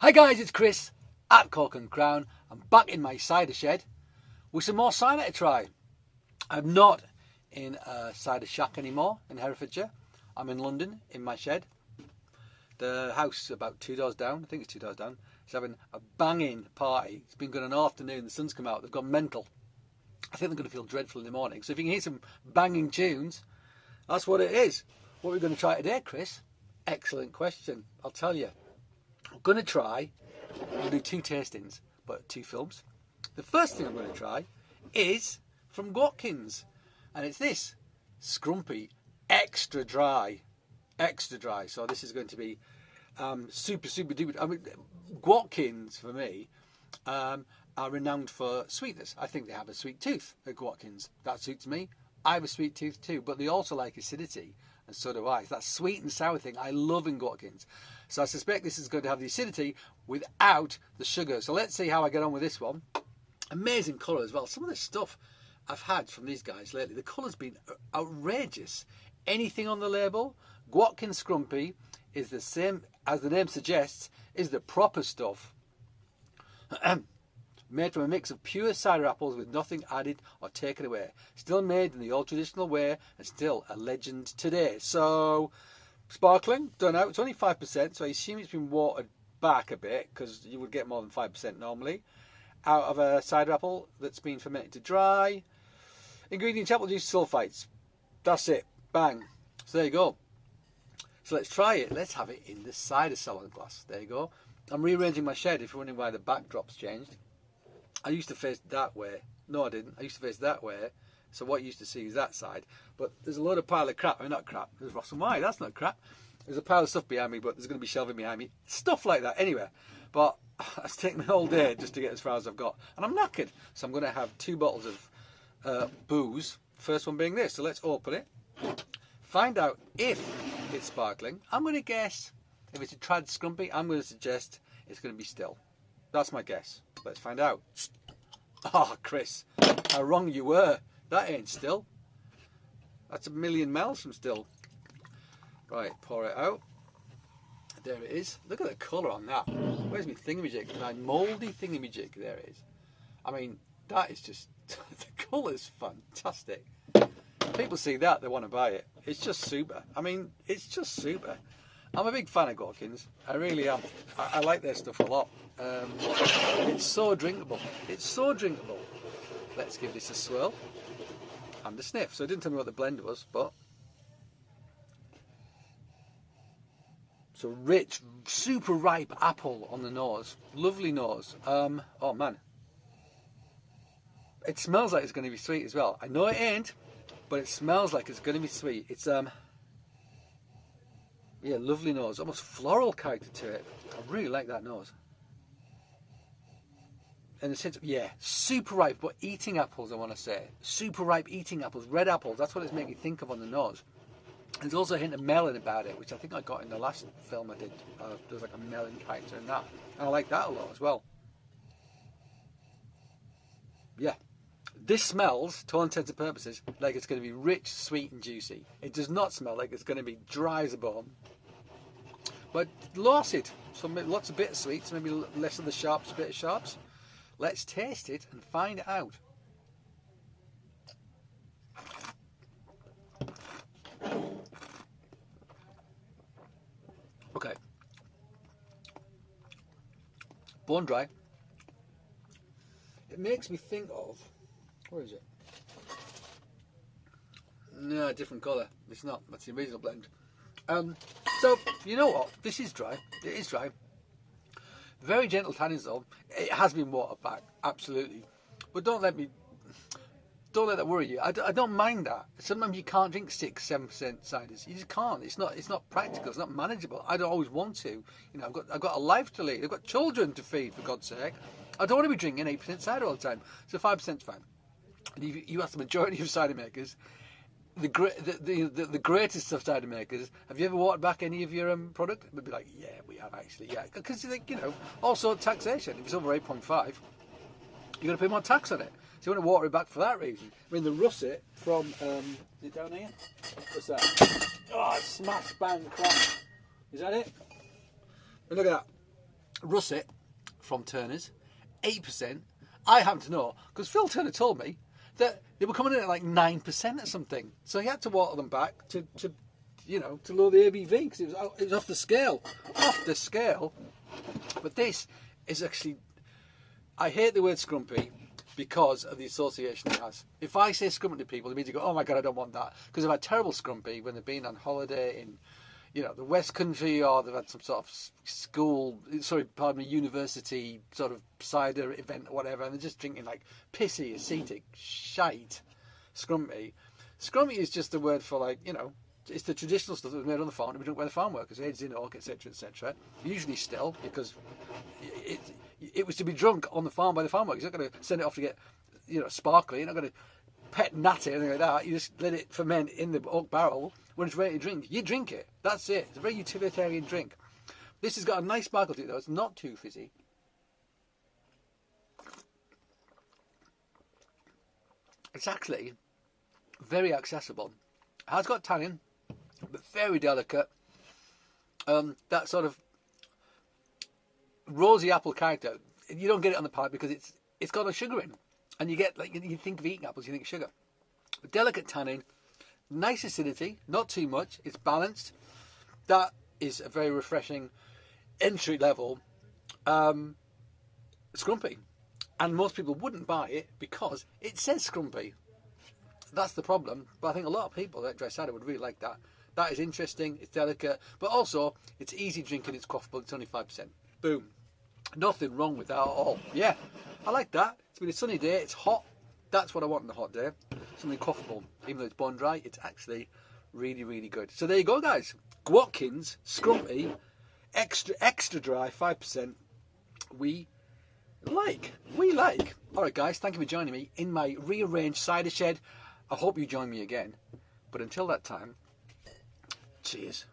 Hi guys, it's Chris at Cork and Crown. I'm back in my cider shed with some more cider to try. I'm not in a cider shack anymore in Herefordshire. I'm in London in my shed. The house about 2 doors down, I think it's 2 doors down, is having a banging party. It's been good an afternoon, the sun's come out, they've gone mental. I think they're going to feel dreadful in the morning. So if you can hear some banging tunes, that's what it is. What are we going to try today, Chris? Excellent question. I'll tell you. I'm going to try, we'll do 2 tastings, but 2 films. The first thing I'm going to try is from Gwatkin's, and it's this, Scrumpy, extra dry. Extra dry, so this is going to be super duper. I mean, Gwatkin's, for me, are renowned for sweetness. I think they have a sweet tooth at Gwatkin's. That suits me. I have a sweet tooth too, but they also like acidity, and so do I. That sweet and sour thing I love in Gwatkin's. So I suspect this is going to have the acidity without the sugar. So let's see how I get on with this one. Amazing colour as well. Some of the stuff I've had from these guys lately, the colour's been outrageous. Anything on the label, Gwatkin Scrumpy is the same, as the name suggests, is the proper stuff. Made from a mix of pure cider apples with nothing added or taken away. Still made in the old traditional way and still a legend today. So, sparkling, don't know, it's only 5%, so I assume it's been watered back a bit because you would get more than 5% normally. Out of a cider apple that's been fermented to dry. Ingredients: apple juice, sulfites. That's it. Bang. So there you go. So let's try it. Let's have it in the cider salon glass. There you go. I'm rearranging my shed if you're wondering why the backdrop's changed. I used to face that way. No, I didn't. I used to face that way. So what you used to see is that side. But there's a load of pile of crap. I mean, not crap. There's Ross and Why. That's not crap. There's a pile of stuff behind me, but there's going to be shelving behind me. Stuff like that. Anyway, but it's taken me all day just to get as far as I've got. And I'm knackered. So I'm going to have 2 bottles of booze. First one being this. So let's open it. Find out if it's sparkling. I'm going to guess if it's a trad Scrumpy, I'm going to suggest it's going to be still. That's my guess. Let's find out. Oh, Chris, how wrong you were. That ain't still. That's a million miles from still. Right, pour it out. There it is. Look at the colour on that. Where's my thingamajig? My mouldy thingamajig. There it is. I mean, that is just... the colour's fantastic. People see that, they want to buy it. It's just super. I mean, it's just super. I'm a big fan of Gwatkin's. I really am. I like their stuff a lot. It's so drinkable. It's so drinkable. Let's give this a swirl and a sniff. So it didn't tell me what the blend was, but so rich, super ripe apple on the nose. Lovely nose. Oh man, it smells like it's going to be sweet as well. I know it ain't, but it smells like it's going to be sweet. It's yeah, lovely nose, almost floral character to it. I really like that nose. In the sense of, yeah, super ripe, but eating apples, I want to say. Super ripe eating apples, red apples, that's what it's making me think of on the nose. And there's also a hint of melon about it, which I think I got in the last film I did. There's like a melon character in that. And I like that a lot as well. Yeah. This smells, to all intents and purposes, like it's going to be rich, sweet and juicy. It does not smell like it's going to be dry as a bone. But low acid, so lots of bittersweets, maybe less of the sharps, bitter sharps. Let's taste it and find out. Okay. Bone dry. It makes me think of... Where is it? No, different colour. It's not. That's the original blend. So, you know what? This is dry. It is dry. Very gentle tannins though. It has been watered back, absolutely. But don't let that worry you. I don't mind that. Sometimes you can't drink 6-7% ciders. You just can't. It's not practical. It's not manageable. I don't always want to. You know, I've got a life to lead. I've got children to feed, for God's sake. I don't want to be drinking 8% cider all the time. So 5%'s fine. And you ask the majority of cider makers, the greatest of cider makers, have you ever watered back any of your product? They'd be like, yeah, we have actually, yeah. Because, you know, also taxation. If it's over 8.5, you're going to pay more tax on it. So you want to water it back for that reason. I mean, the russet from, is it down here? What's that? Oh, smash, bang, crack. Is that it? And look at that. Russet from Turner's, 8%. I happen to know because Phil Turner told me that they were coming in at like 9% or something. So he had to water them back to lower the ABV because it was off the scale. Off the scale. But this is actually, I hate the word Scrumpy because of the association it has. If I say Scrumpy to people, they immediately go, oh my God, I don't want that. Because they've had terrible Scrumpy when they've been on holiday in, the West Country, or they've had some sort of university sort of cider event or whatever, and they're just drinking like pissy, acetic, shite Scrumpy. Scrumpy is just a word for it's the traditional stuff that was made on the farm to be drunk by the farm workers, aged in oak, etc., etc. Usually still, because it was to be drunk on the farm by the farm workers. You're not going to send it off to get, sparkly. You're not going to pet natty or anything like that. You just let it ferment in the oak barrel. When it's ready to drink, you drink it. That's it. It's a very utilitarian drink. This has got a nice sparkle to it, though. It's not too fizzy. It's actually very accessible. It has got tannin, but very delicate. That sort of rosy apple character, you don't get it on the palate because it's got a sugar in, and you get you think of eating apples, you think sugar. But delicate tannin, nice acidity, not too much. It's balanced. That is a very refreshing entry level Scrumpy, and most people wouldn't buy it because it says Scrumpy. That's the problem. But I think a lot of people that dry cider would really like that. That is interesting. It's delicate, but also it's easy drinking. It's quaffable. It's only 5%. Boom. Nothing wrong with that at all. Yeah, I like that. It's been a sunny day. It's hot. That's what I want on a hot day. Something quaffable. Even though it's bone dry, it's actually really, really good. So there you go, guys. Gwatkin's Scrumpy, extra dry, 5%. We like. All right, guys. Thank you for joining me in my rearranged cider shed. I hope you join me again. But until that time, cheers.